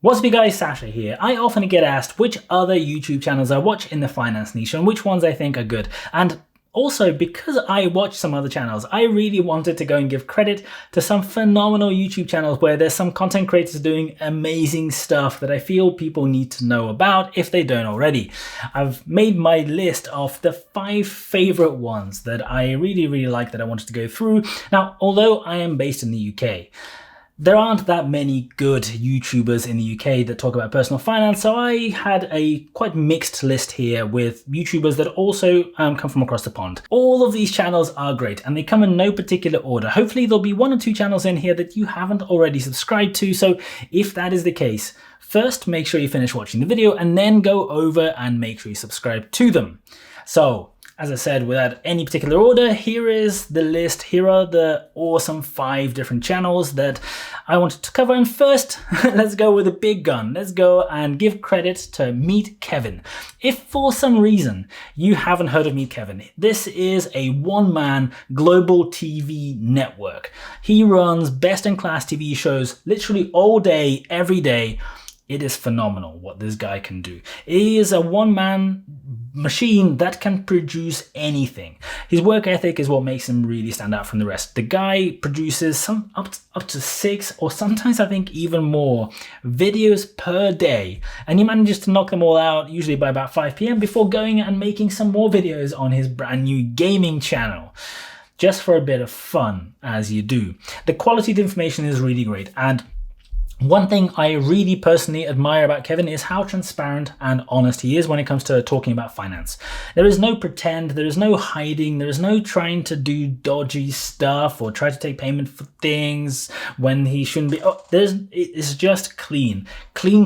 What's up you guys, Sasha here. I often get asked which other YouTube channels I watch in the finance niche and which ones I think are good. And also, because I watch some other channels, I really wanted to go and give credit to some phenomenal YouTube channels where there's some content creators doing amazing stuff that I feel people need to know about if they don't already. I've made my list of the 5 favorite ones that I really like that I wanted to go through. Now, although I am based in the UK, there aren't that many good YouTubers in the UK that talk about personal finance, so I had a quite mixed list here with YouTubers that also come from across the pond. All of these channels are great and they come in no particular order. Hopefully there'll be 1 or 2 channels in here that you haven't already subscribed to, so if that is the case, first make sure you finish watching the video and then go over and make sure you subscribe to them. So, as I said, without any particular order, here is the list. Here are the awesome 5 different channels that I wanted to cover. And first, let's go with a big gun. Let's go and give credit to Meet Kevin. If for some reason you haven't heard of Meet Kevin, this is a one-man global TV network. He runs best-in-class TV shows literally all day, every day. It is phenomenal what this guy can do. He is a one-man machine that can produce anything. His work ethic is what makes him really stand out from the rest. The guy produces some up to 6 or sometimes I think even more videos per day, and he manages to knock them all out usually by about 5 p.m. before going and making some more videos on his brand new gaming channel. Just for a bit of fun, as you do. The quality of the information is really great, and one thing I really personally admire about Kevin is how transparent and honest he is when it comes to talking about finance. There is no pretend, there is no hiding, there is no trying to do dodgy stuff or try to take payment for things when he shouldn't be. It's just clean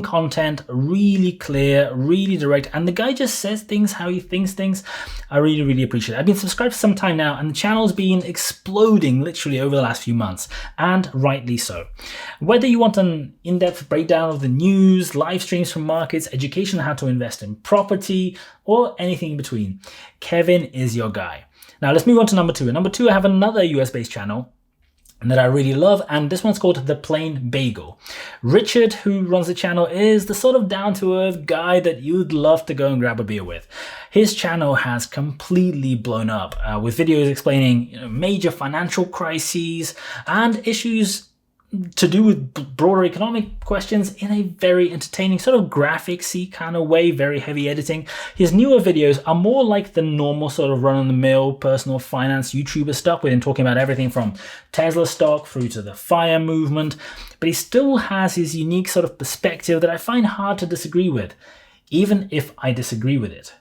content, really clear, really direct, and the guy just says things how he thinks things. I really appreciate it. I've been subscribed for some time now and the channel's been exploding literally over the last few months, and rightly so. Whether you want an in-depth breakdown of the news, live streams from markets, education on how to invest in property, or anything in between, Kevin is your guy. Now let's move on to number 2. At number 2, I have another US-based channel that I really love, and this one's called The Plain Bagel. Richard, who runs the channel, is the sort of down-to-earth guy that you'd love to go and grab a beer with. His channel has completely blown up with videos explaining major financial crises and issues to do with broader economic questions in a very entertaining, sort of graphics-y kind of way, very heavy editing. His newer videos are more like the normal sort of run-of-the-mill personal finance YouTuber stuff, with him talking about everything from Tesla stock through to the FIRE movement, but he still has his unique sort of perspective that I find hard to disagree with, even if I disagree with it.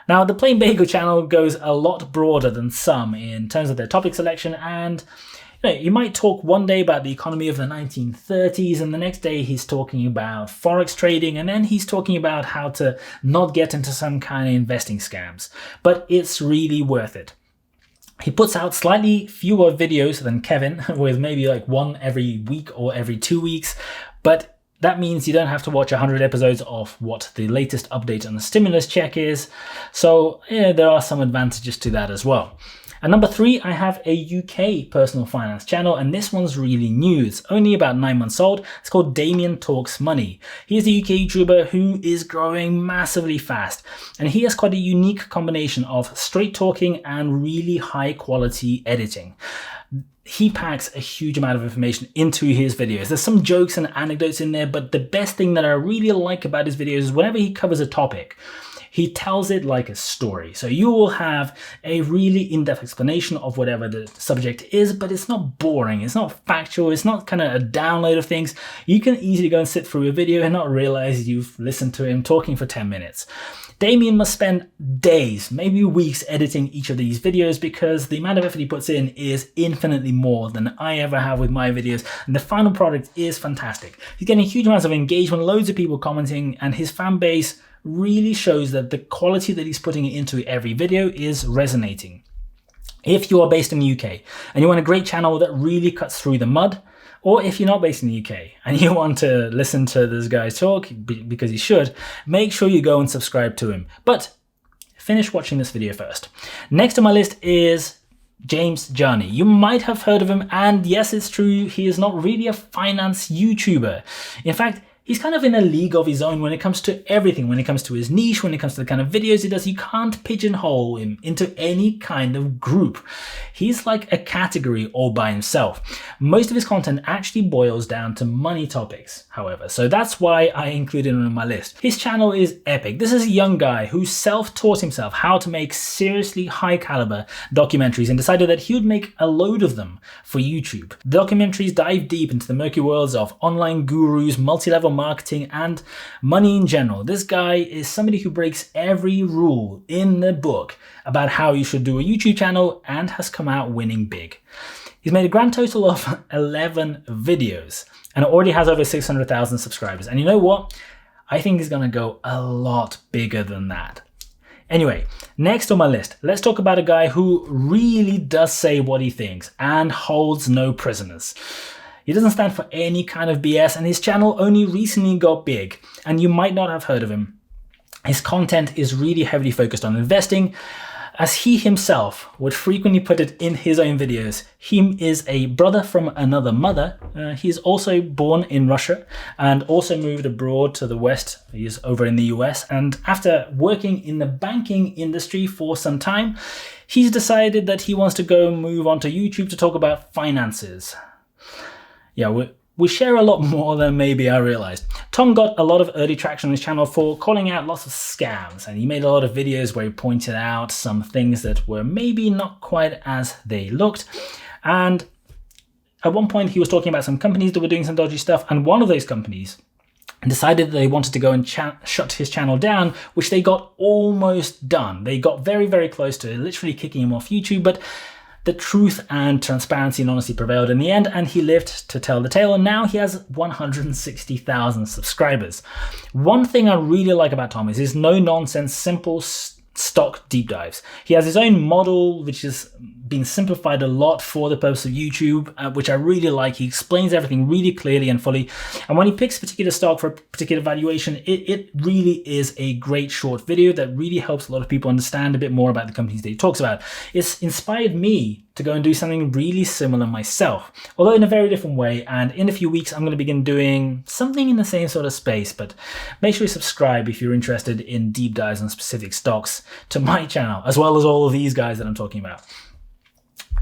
Now, the Plain Bagel channel goes a lot broader than some in terms of their topic selection, and you might talk one day about the economy of the 1930s and the next day he's talking about forex trading, and then he's talking about how to not get into some kind of investing scams. But it's really worth it. He puts out slightly fewer videos than Kevin, with maybe like 1 every week or every 2 weeks, but that means you don't have to watch 100 episodes of what the latest update on the stimulus check is. So there are some advantages to that as well. At number 3, I have a UK personal finance channel, and this one's really new. It's only about 9 months old. It's called Damien Talks Money. He's a UK YouTuber who is growing massively fast, and he has quite a unique combination of straight talking and really high quality editing. He packs a huge amount of information into his videos. There's some jokes and anecdotes in there, but the best thing that I really like about his videos is whenever he covers a topic, he tells it like a story. So you will have a really in-depth explanation of whatever the subject is, but it's not boring, it's not factual, it's not kind of a download of things. You can easily go and sit through a video and not realize you've listened to him talking for 10 minutes. Damien must spend days, maybe weeks editing each of these videos because the amount of effort he puts in is infinitely more than I ever have with my videos, and the final product is fantastic. He's getting huge amounts of engagement, loads of people commenting, and his fan base really shows that the quality that he's putting into every video is resonating. If you are based in the UK and you want a great channel that really cuts through the mud, or if you're not based in the UK and you want to listen to this guy talk, because he should, make sure you go and subscribe to him. But finish watching this video first. Next on my list is James Journey. You might have heard of him, and yes, it's true, he is not really a finance YouTuber. In fact, He's kind of in a league of his own when it comes to everything, when it comes to his niche, when it comes to the kind of videos he does. You can't pigeonhole him into any kind of group. He's like a category all by himself. Most of his content actually boils down to money topics, however, so that's why I included him on my list. His channel is epic. This is a young guy who self-taught himself how to make seriously high caliber documentaries and decided that he would make a load of them for YouTube. The documentaries dive deep into the murky worlds of online gurus, multi-level marketing, and money in general. This guy is somebody who breaks every rule in the book about how you should do a YouTube channel and has come out winning big. He's made a grand total of 11 videos and already has over 600,000 subscribers. And you know what? I think he's gonna go a lot bigger than that. Anyway, next on my list, let's talk about a guy who really does say what he thinks and holds no prisoners. He doesn't stand for any kind of BS, and his channel only recently got big, and you might not have heard of him. His content is really heavily focused on investing. As he himself would frequently put it in his own videos, he is a brother from another mother. He's also born in Russia and also moved abroad to the West. He's over in the US, and after working in the banking industry for some time, he's decided that he wants to go move on to YouTube to talk about finances. Yeah, we share a lot more than maybe I realized. Tom got a lot of early traction on his channel for calling out lots of scams, and he made a lot of videos where he pointed out some things that were maybe not quite as they looked. And at one point he was talking about some companies that were doing some dodgy stuff, and one of those companies decided they wanted to go and shut his channel down, which they got almost done. They got very, very close to literally kicking him off YouTube, but the truth and transparency and honesty prevailed in the end, and he lived to tell the tale, and now he has 160,000 subscribers. One thing I really like about Tom is his no-nonsense, simple stock deep dives. He has his own model, which has been simplified a lot for the purpose of YouTube, which I really like. He explains everything really clearly and fully, and when he picks a particular stock for a particular valuation, it really is a great short video that really helps a lot of people understand a bit more about the companies that he talks about. It's inspired me to go and do something really similar myself, although in a very different way, and in a few weeks I'm going to begin doing something in the same sort of space. But make sure you subscribe if you're interested in deep dives on specific stocks to my channel, as well as all of these guys that I'm talking about.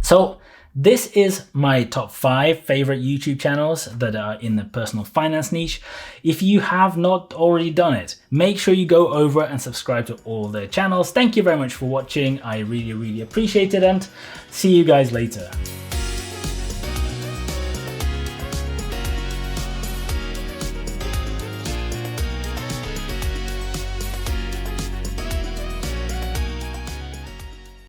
So this is my top 5 favorite YouTube channels that are in the personal finance niche. If you have not already done it, make sure you go over and subscribe to all their channels. Thank you very much for watching. I really, really appreciate it, and see you guys later.